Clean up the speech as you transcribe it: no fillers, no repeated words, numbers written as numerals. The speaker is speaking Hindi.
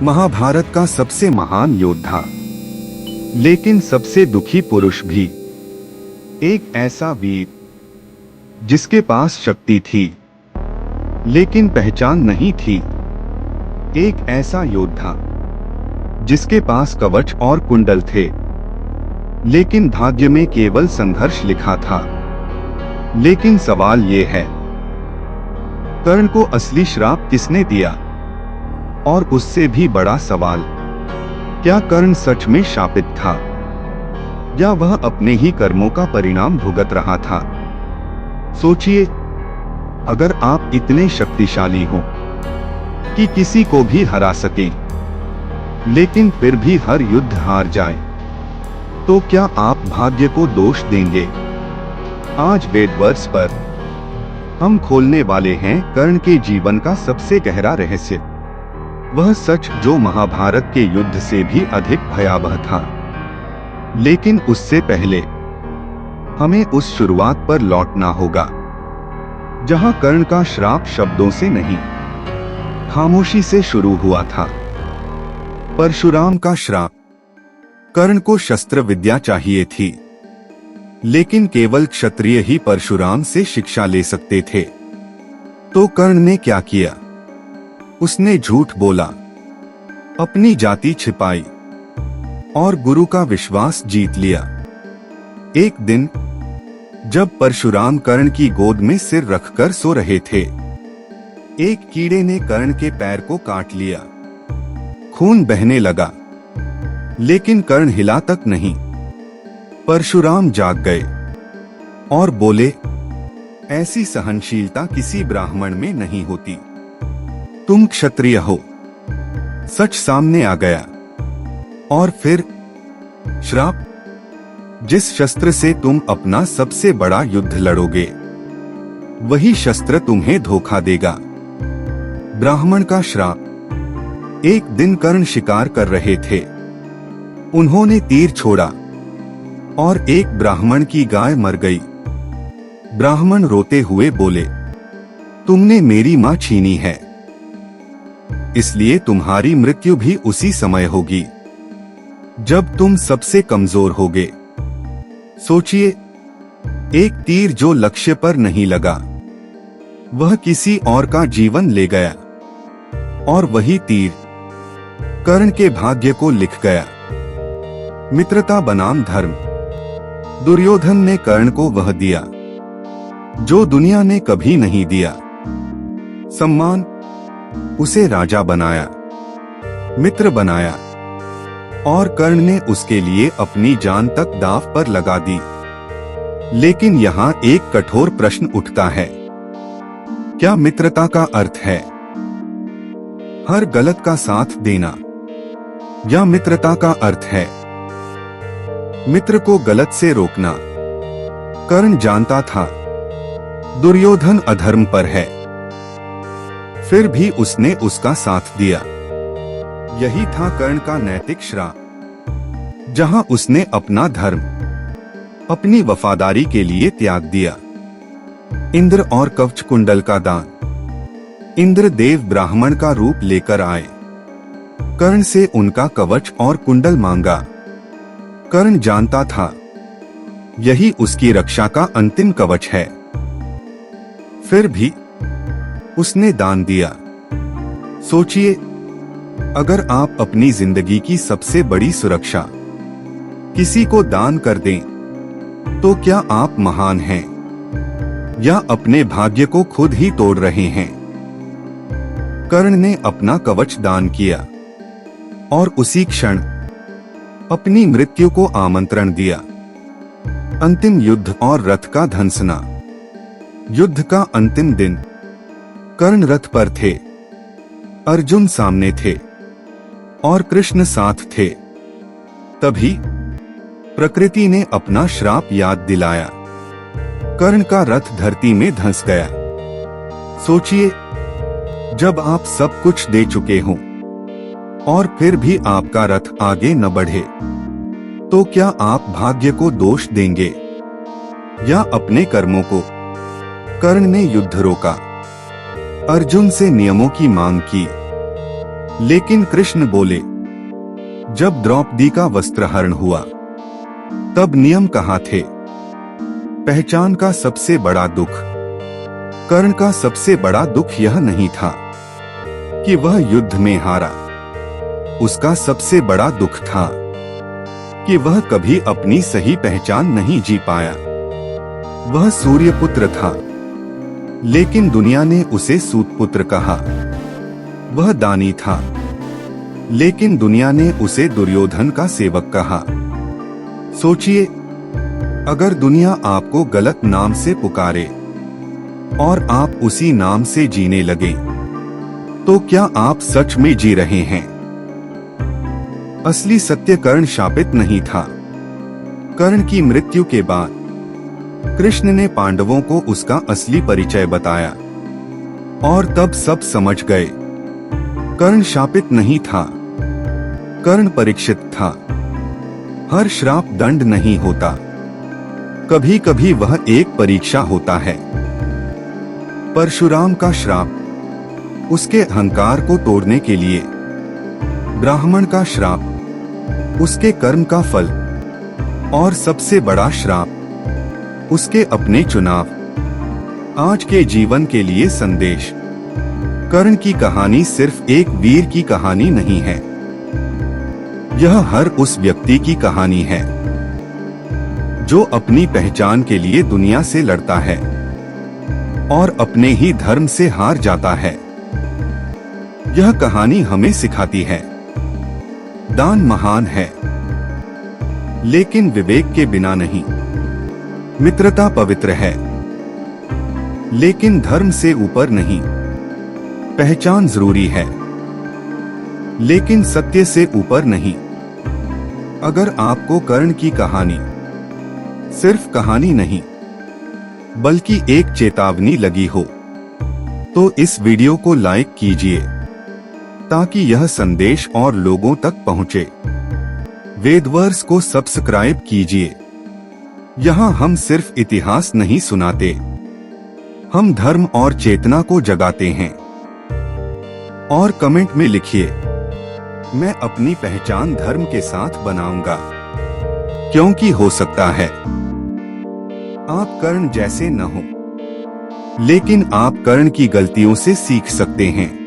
महाभारत का सबसे महान योद्धा, लेकिन सबसे दुखी पुरुष भी, एक ऐसा वीर जिसके पास शक्ति थी लेकिन पहचान नहीं थी। एक ऐसा योद्धा जिसके पास कवच और कुंडल थे लेकिन भाग्य में केवल संघर्ष लिखा था। लेकिन सवाल ये है, कर्ण को असली श्राप किसने दिया? और उससे भी बड़ा सवाल, क्या कर्ण सच में शापित था या वह अपने ही कर्मों का परिणाम भुगत रहा था? सोचिए, अगर आप इतने शक्तिशाली हो कि किसी को भी हरा सकें, लेकिन फिर भी हर युद्ध हार जाए, तो क्या आप भाग्य को दोष देंगे? आज वेदवर्स पर हम खोलने वाले हैं कर्ण के जीवन का सबसे गहरा रहस्य, वह सच जो महाभारत के युद्ध से भी अधिक भयावह था। लेकिन उससे पहले हमें उस शुरुआत पर लौटना होगा जहां कर्ण का श्राप शब्दों से नहीं, खामोशी से शुरू हुआ था। परशुराम का श्राप। कर्ण को शस्त्र विद्या चाहिए थी, लेकिन केवल क्षत्रिय ही परशुराम से शिक्षा ले सकते थे। तो कर्ण ने क्या किया? उसने झूठ बोला, अपनी जाति छिपाई और गुरु का विश्वास जीत लिया। एक दिन जब परशुराम कर्ण की गोद में सिर रखकर सो रहे थे, एक कीड़े ने कर्ण के पैर को काट लिया। खून बहने लगा, लेकिन कर्ण हिला तक नहीं। परशुराम जाग गए और बोले, ऐसी सहनशीलता किसी ब्राह्मण में नहीं होती। तुम क्षत्रिय हो। सच सामने आ गया। और फिर श्राप, जिस शस्त्र से तुम अपना सबसे बड़ा युद्ध लड़ोगे, वही शस्त्र तुम्हें धोखा देगा। ब्राह्मण का श्राप। एक दिन कर्ण शिकार कर रहे थे। उन्होंने तीर छोड़ा और एक ब्राह्मण की गाय मर गई। ब्राह्मण रोते हुए बोले, तुमने मेरी मां छीनी है, इसलिए तुम्हारी मृत्यु भी उसी समय होगी जब तुम सबसे कमजोर होगे। सोचिए, एक तीर जो लक्ष्य पर नहीं लगा, वह किसी और का जीवन ले गया, और वही तीर कर्ण के भाग्य को लिख गया। मित्रता बनाम धर्म। दुर्योधन ने कर्ण को वह दिया जो दुनिया ने कभी नहीं दिया, सम्मान। उसे राजा बनाया, मित्र बनाया, और कर्ण ने उसके लिए अपनी जान तक दांव पर लगा दी। लेकिन यहाँ एक कठोर प्रश्न उठता है, क्या मित्रता का अर्थ है हर गलत का साथ देना, या मित्रता का अर्थ है मित्र को गलत से रोकना? कर्ण जानता था दुर्योधन अधर्म पर है, फिर भी उसने उसका साथ दिया। यही था कर्ण का नैतिक श्राप, जहां उसने अपना धर्म, अपनी वफादारी के लिए त्याग दिया। इंद्र और कवच कुंडल का दान। इंद्र देव ब्राह्मण का रूप लेकर आए, कर्ण से उनका कवच और कुंडल मांगा। कर्ण जानता था यही उसकी रक्षा का अंतिम कवच है, फिर भी उसने दान दिया। सोचिए, अगर आप अपनी जिंदगी की सबसे बड़ी सुरक्षा किसी को दान कर दें, तो क्या आप महान हैं या अपने भाग्य को खुद ही तोड़ रहे हैं? कर्ण ने अपना कवच दान किया और उसी क्षण अपनी मृत्यु को आमंत्रण दिया। अंतिम युद्ध और रथ का धंसना। युद्ध का अंतिम दिन। कर्ण रथ पर थे, अर्जुन सामने थे और कृष्ण साथ थे। तभी प्रकृति ने अपना श्राप याद दिलाया। कर्ण का रथ धरती में धंस गया। सोचिए, जब आप सब कुछ दे चुके हों और फिर भी आपका रथ आगे न बढ़े, तो क्या आप भाग्य को दोष देंगे या अपने कर्मों को? कर्ण ने युद्ध रोका, अर्जुन से नियमों की मांग की, लेकिन कृष्ण बोले, जब द्रौपदी का वस्त्रहरण हुआ तब नियम कहाँ थे? पहचान का सबसे बड़ा दुख, कर्ण का सबसे बड़ा दुख यह नहीं था कि वह युद्ध में हारा। उसका सबसे बड़ा दुख था कि वह कभी अपनी सही पहचान नहीं जी पाया। वह सूर्यपुत्र था, लेकिन दुनिया ने उसे सूतपुत्र कहा। वह दानी था, लेकिन दुनिया ने उसे दुर्योधन का सेवक कहा। सोचिए, अगर दुनिया आपको गलत नाम से पुकारे और आप उसी नाम से जीने लगे, तो क्या आप सच में जी रहे हैं? असली सत्य कर्ण शापित नहीं था। कर्ण की मृत्यु के बाद कृष्ण ने पांडवों को उसका असली परिचय बताया और तब सब समझ गए, कर्ण शापित नहीं था, कर्ण परीक्षित था। हर श्राप दंड नहीं होता, कभी कभी वह एक परीक्षा होता है। परशुराम का श्राप उसके अहंकार को तोड़ने के लिए, ब्राह्मण का श्राप उसके कर्म का फल, और सबसे बड़ा श्राप उसके अपने चुनाव। आज के जीवन के लिए संदेश, कर्ण की कहानी सिर्फ एक वीर की कहानी नहीं है, यह हर उस व्यक्ति की कहानी है जो अपनी पहचान के लिए दुनिया से लड़ता है और अपने ही धर्म से हार जाता है। यह कहानी हमें सिखाती है, दान महान है, लेकिन विवेक के बिना नहीं। मित्रता पवित्र है, लेकिन धर्म से ऊपर नहीं। पहचान जरूरी है, लेकिन सत्य से ऊपर नहीं। अगर आपको कर्ण की कहानी सिर्फ कहानी नहीं, बल्कि एक चेतावनी लगी हो, तो इस वीडियो को लाइक कीजिए ताकि यह संदेश और लोगों तक पहुंचे। वेदवर्स को सब्सक्राइब कीजिए। यहाँ हम सिर्फ इतिहास नहीं सुनाते, हम धर्म और चेतना को जगाते हैं। और कमेंट में लिखिए, मैं अपनी पहचान धर्म के साथ बनाऊंगा, क्योंकि हो सकता है आप कर्ण जैसे न हो, लेकिन आप कर्ण की गलतियों से सीख सकते हैं।